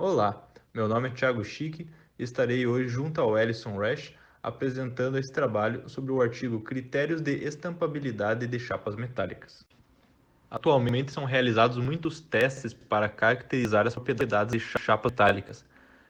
Olá, meu nome é Thiago Chique e estarei hoje junto ao Ellison Resch apresentando esse trabalho sobre o artigo Critérios de Estampabilidade de Chapas Metálicas. Atualmente são realizados muitos testes para caracterizar as propriedades de chapas metálicas.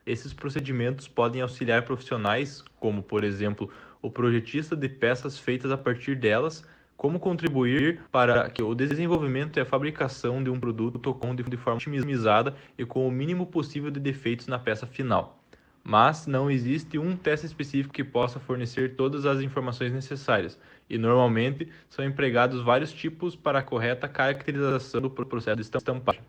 Esses procedimentos podem auxiliar profissionais, como por exemplo o projetista de peças feitas a partir delas, como contribuir para que o desenvolvimento e a fabricação de um produto ocorram de forma otimizada e com o mínimo possível de defeitos na peça final. Mas não existe um teste específico que possa fornecer todas as informações necessárias, e normalmente são empregados vários tipos para a correta caracterização do processo de estampagem.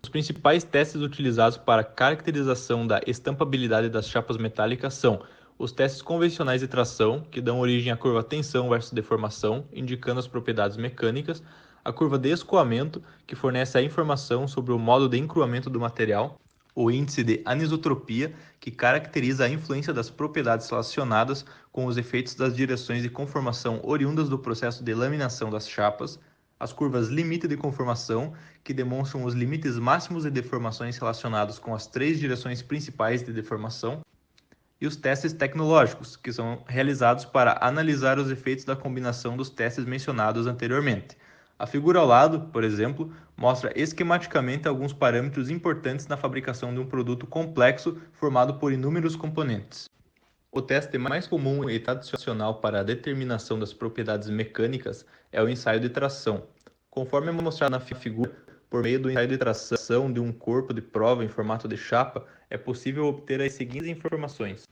Os principais testes utilizados para a caracterização da estampabilidade das chapas metálicas são os testes convencionais de tração, que dão origem à curva tensão versus deformação, indicando as propriedades mecânicas, a curva de escoamento, que fornece a informação sobre o modo de encruamento do material, o índice de anisotropia, que caracteriza a influência das propriedades relacionadas com os efeitos das direções de conformação oriundas do processo de laminação das chapas, as curvas limite de conformação, que demonstram os limites máximos de deformações relacionados com as três direções principais de deformação, e os testes tecnológicos, que são realizados para analisar os efeitos da combinação dos testes mencionados anteriormente. A figura ao lado, por exemplo, mostra esquematicamente alguns parâmetros importantes na fabricação de um produto complexo formado por inúmeros componentes. O teste mais comum e tradicional para a determinação das propriedades mecânicas é o ensaio de tração. Conforme é mostrado na figura, por meio do ensaio de tração de um corpo de prova em formato de chapa, é possível obter as seguintes informações: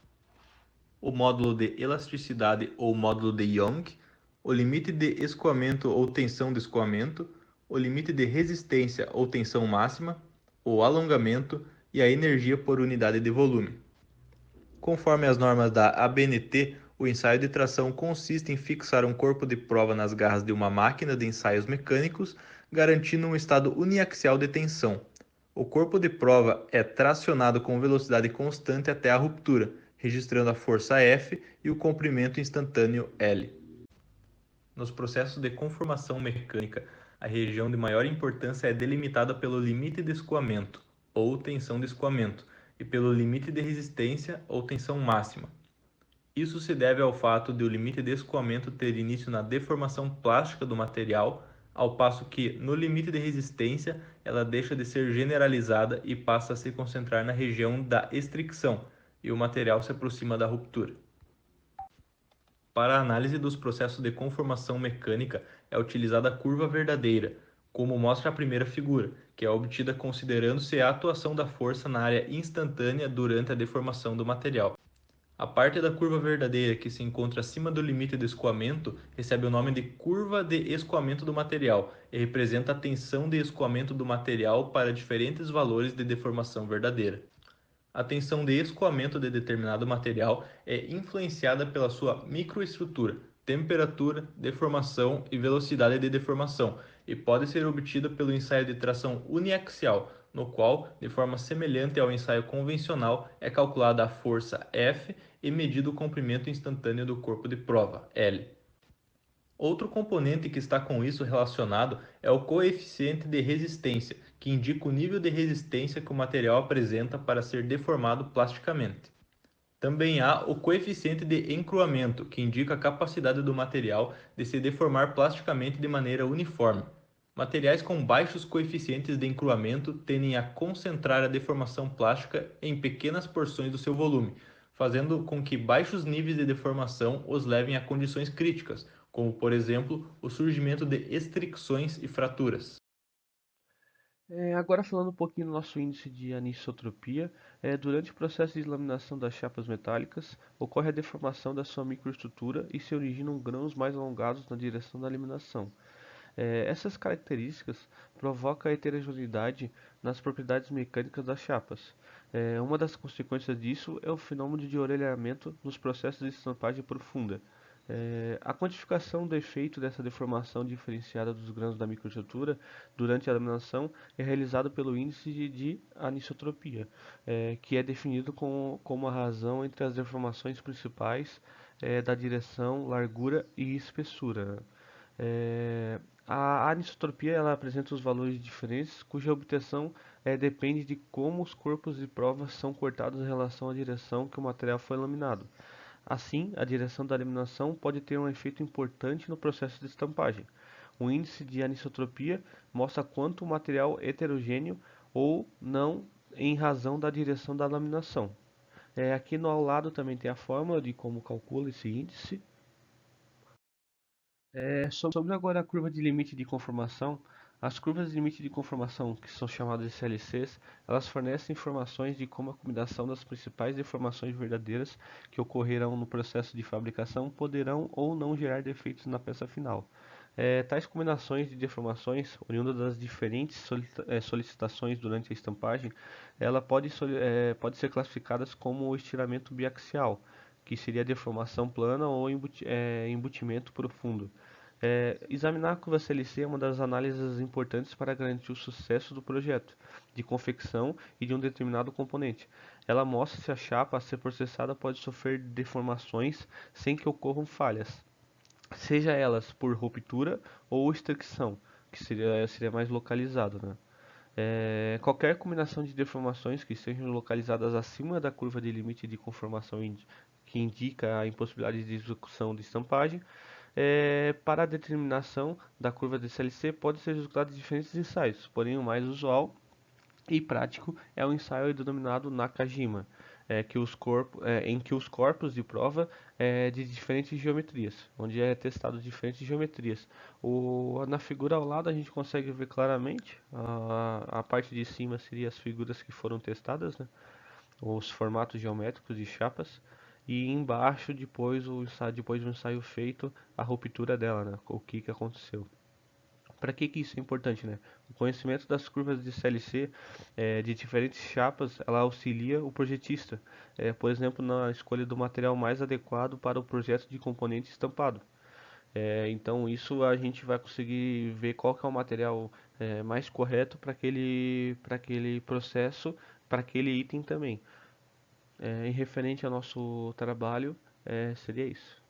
o módulo de elasticidade ou módulo de Young, o limite de escoamento ou tensão de escoamento, o limite de resistência ou tensão máxima, o alongamento e a energia por unidade de volume. Conforme as normas da ABNT, o ensaio de tração consiste em fixar um corpo de prova nas garras de uma máquina de ensaios mecânicos, garantindo um estado uniaxial de tensão. O corpo de prova é tracionado com velocidade constante até a ruptura, registrando a força F e o comprimento instantâneo L. Nos processos de conformação mecânica, a região de maior importância é delimitada pelo limite de escoamento, ou tensão de escoamento, e pelo limite de resistência, ou tensão máxima. Isso se deve ao fato de o limite de escoamento ter início na deformação plástica do material, ao passo que, no limite de resistência, ela deixa de ser generalizada e passa a se concentrar na região da estricção, e o material se aproxima da ruptura. Para a análise dos processos de conformação mecânica é utilizada a curva verdadeira, como mostra a primeira figura, que é obtida considerando-se a atuação da força na área instantânea durante a deformação do material. A parte da curva verdadeira que se encontra acima do limite de escoamento recebe o nome de curva de escoamento do material e representa a tensão de escoamento do material para diferentes valores de deformação verdadeira. A tensão de escoamento de determinado material é influenciada pela sua microestrutura, temperatura, deformação e velocidade de deformação, e pode ser obtida pelo ensaio de tração uniaxial, no qual, de forma semelhante ao ensaio convencional, é calculada a força F e medido o comprimento instantâneo do corpo de prova, L. Outro componente que está com isso relacionado é o coeficiente de resistência, que indica o nível de resistência que o material apresenta para ser deformado plasticamente. Também há o coeficiente de encruamento, que indica a capacidade do material de se deformar plasticamente de maneira uniforme. Materiais com baixos coeficientes de encruamento tendem a concentrar a deformação plástica em pequenas porções do seu volume, fazendo com que baixos níveis de deformação os levem a condições críticas, como por exemplo o surgimento de estricções e fraturas. Agora falando um pouquinho do nosso índice de anisotropia, durante o processo de laminação das chapas metálicas, ocorre a deformação da sua microestrutura e se originam grãos mais alongados na direção da laminação. Essas características provocam a heterogeneidade nas propriedades mecânicas das chapas. Uma das consequências disso é o fenômeno de orelhamento nos processos de estampagem profunda. A quantificação do efeito dessa deformação diferenciada dos grãos da microestrutura durante a laminação é realizada pelo índice de anisotropia, que é definido como a razão entre as deformações principais da direção, largura e espessura. A anisotropia ela apresenta os valores diferentes, cuja obtenção depende de como os corpos de prova são cortados em relação à direção que o material foi laminado. Assim, a direção da laminação pode ter um efeito importante no processo de estampagem. O índice de anisotropia mostra quanto o material é heterogêneo ou não em razão da direção da laminação. Aqui no ao lado também tem a fórmula de como calcula esse índice. Sobre agora a curva de limite de conformação, as curvas de limite de conformação, que são chamadas de CLCs, elas fornecem informações de como a combinação das principais deformações verdadeiras que ocorrerão no processo de fabricação poderão ou não gerar defeitos na peça final. Tais combinações de deformações, oriundas das diferentes solicitações durante a estampagem, ela pode ser classificadas como o estiramento biaxial, que seria a deformação plana ou embutimento profundo. Examinar a curva CLC é uma das análises importantes para garantir o sucesso do projeto de confecção e de um determinado componente. Ela mostra se a chapa a ser processada pode sofrer deformações sem que ocorram falhas, seja elas por ruptura ou extrução, que seria mais localizado, né? Qualquer combinação de deformações que estejam localizadas acima da curva de limite de conformação que indica a impossibilidade de execução de estampagem, para a determinação da curva de CLC pode ser executado diferentes ensaios, porém o mais usual e prático é o ensaio denominado Nakajima, em que os corpos de prova de diferentes geometrias, onde é testado diferentes geometrias. Na figura ao lado a gente consegue ver claramente, a parte de cima seria as figuras que foram testadas, né? Os formatos geométricos de chapas, e embaixo depois do ensaio feito, a ruptura dela, né? O que aconteceu. Para que isso é importante, né? O conhecimento das curvas de CLC de diferentes chapas, ela auxilia o projetista, por exemplo, na escolha do material mais adequado para o projeto de componente estampado. Então isso a gente vai conseguir ver qual que é o material mais correto para aquele processo, para aquele item também. Em referente ao nosso trabalho, seria isso.